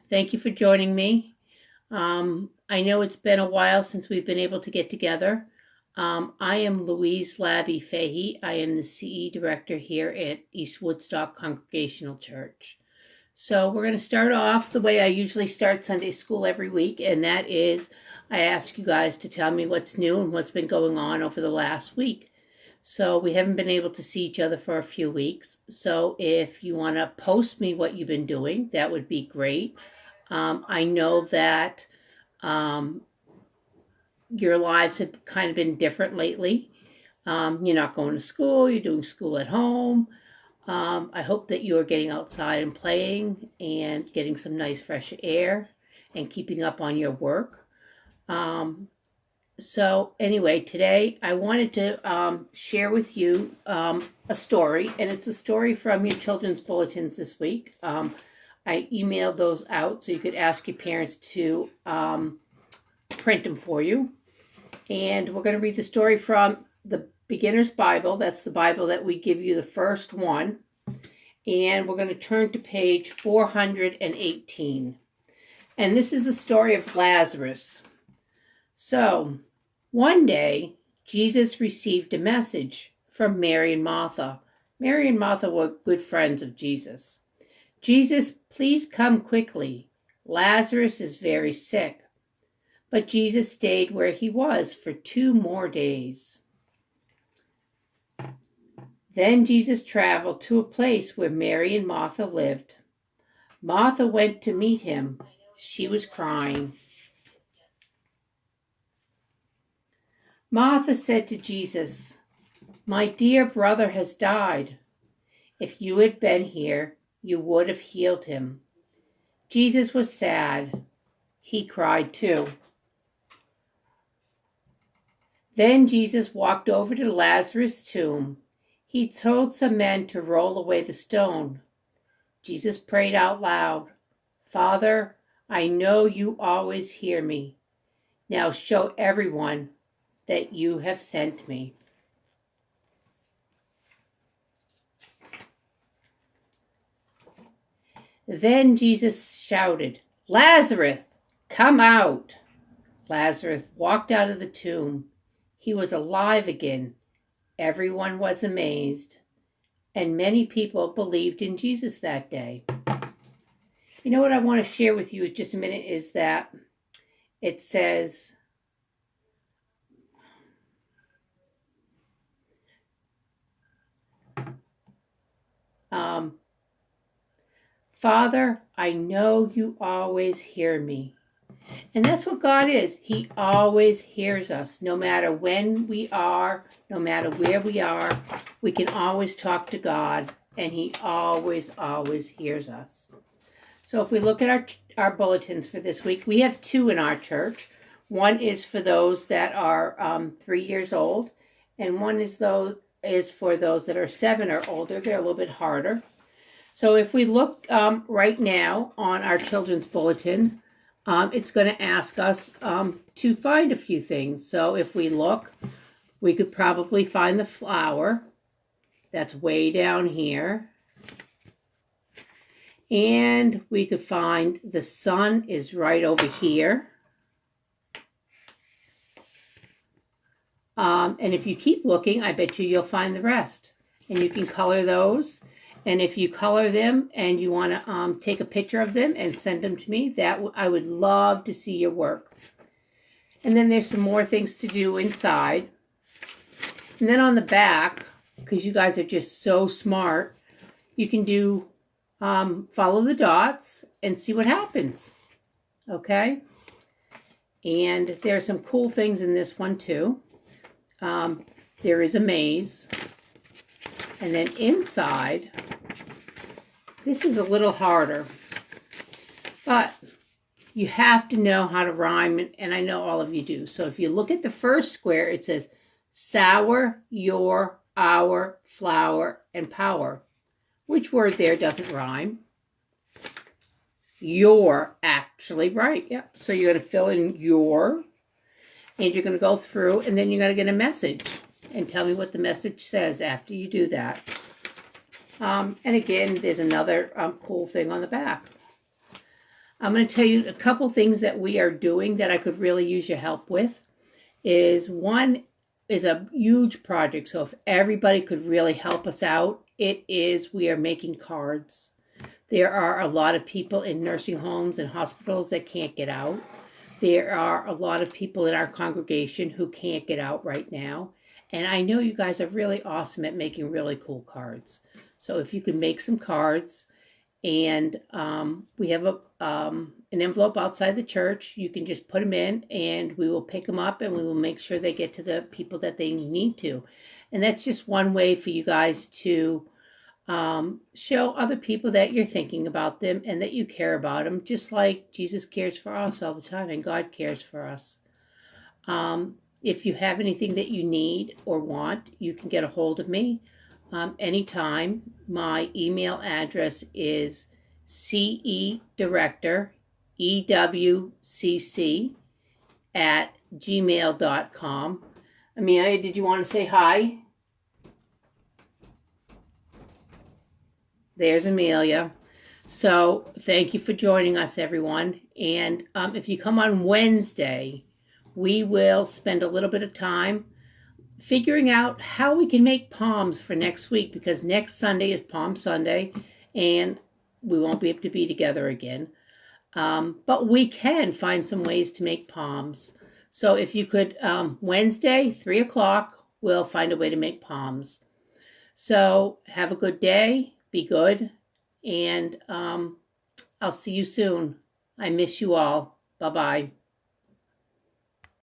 Thank you for joining me. I know it's been a while since we've been able to get together. I am Louise Labbe-Fahy. I am the CE Director here at East Woodstock Congregational Church. So we're going to start off the way I usually start Sunday school every week, and that is I ask you guys to tell me what's new and what's been going on over the last week. So we haven't been able to see each other for a few weeks. So if you want to post me what you've been doing, that would be great. I know that your lives have kind of been different lately. You're not going to school, you're doing school at home. I hope that you are getting outside and playing and getting some nice fresh air and keeping up on your work. So anyway, today I wanted to share with you a story, and it's a story from your children's bulletins this week. I emailed those out so you could ask your parents to print them for you. And we're going to read the story from the Beginner's Bible. That's the Bible that we give you, the first one. And we're going to turn to page 418. And this is the story of Lazarus. So, one day, Jesus received a message from Mary and Martha. Mary and Martha were good friends of Jesus. Jesus, please come quickly. Lazarus is very sick. But Jesus stayed where he was for 2 more days. Then Jesus traveled to a place where Mary and Martha lived. Martha went to meet him. She was crying. Martha said to Jesus, "My dear brother has died. If you had been here, you would have healed him." Jesus was sad. He cried too. Then Jesus walked over to Lazarus' tomb. He told some men to roll away the stone. Jesus prayed out loud, "Father, I know you always hear me. Now show everyone that you have sent me." Then Jesus shouted, "Lazarus, come out!" Lazarus walked out of the tomb. He was alive again. Everyone was amazed, and many people believed in Jesus that day. You know what I want to share with you in just a minute is that it says, "Father, I know you always hear me." And that's what God is. He always hears us. No matter when we are, no matter where we are, we can always talk to God, and he always hears us. So if we look at our bulletins for this week, we have 2 in our church. One is for those that are 3 years old, and one is for those that are 7 or older. They're a little bit harder. So if we look right now on our children's bulletin, it's going to ask us to find a few things. So if we look, we could probably find the flower. That's way down here. And we could find the sun is right over here. And if you keep looking, I bet you'll find the rest. And you can color those. And if you color them and you want to take a picture of them and send them to me, I would love to see your work. And then there's some more things to do inside. And then on the back, because you guys are just so smart, you can do follow the dots and see what happens. Okay? And there's some cool things in this one too. There is a maze. And then inside, this is a little harder, but you have to know how to rhyme, and I know all of you do. So if you look at the first square, it says sour, your, our, flower, and power. Which word there doesn't rhyme? Your, actually, right? Yep. So you're going to fill in your, and you're going to go through, and then you're going to get a message. And tell me what the message says after you do that. And again, there's another cool thing on the back. I'm going to tell you a couple things that we are doing that I could really use your help with. One is a huge project, so if everybody could really help us out, we are making cards. There are a lot of people in nursing homes and hospitals that can't get out. There are a lot of people in our congregation who can't get out right now. And I know you guys are really awesome at making really cool cards. So if you could make some cards, and we have an envelope outside the church. You can just put them in, and we will pick them up, and we will make sure they get to the people that they need to. And that's just one way for you guys to show other people that you're thinking about them and that you care about them, just like Jesus cares for us all the time and God cares for us. If you have anything that you need or want, you can get a hold of me anytime. My email address is cedirector, EWCC, @gmail.com. Amelia, did you want to say hi? There's Amelia. So thank you for joining us, everyone. And if you come on Wednesday, we will spend a little bit of time figuring out how we can make palms for next week, because next Sunday is Palm Sunday and we won't be able to be together again. But we can find some ways to make palms. So if you could, Wednesday, 3 o'clock, we'll find a way to make palms. So have a good day. Be good. And I'll see you soon. I miss you all. Bye-bye.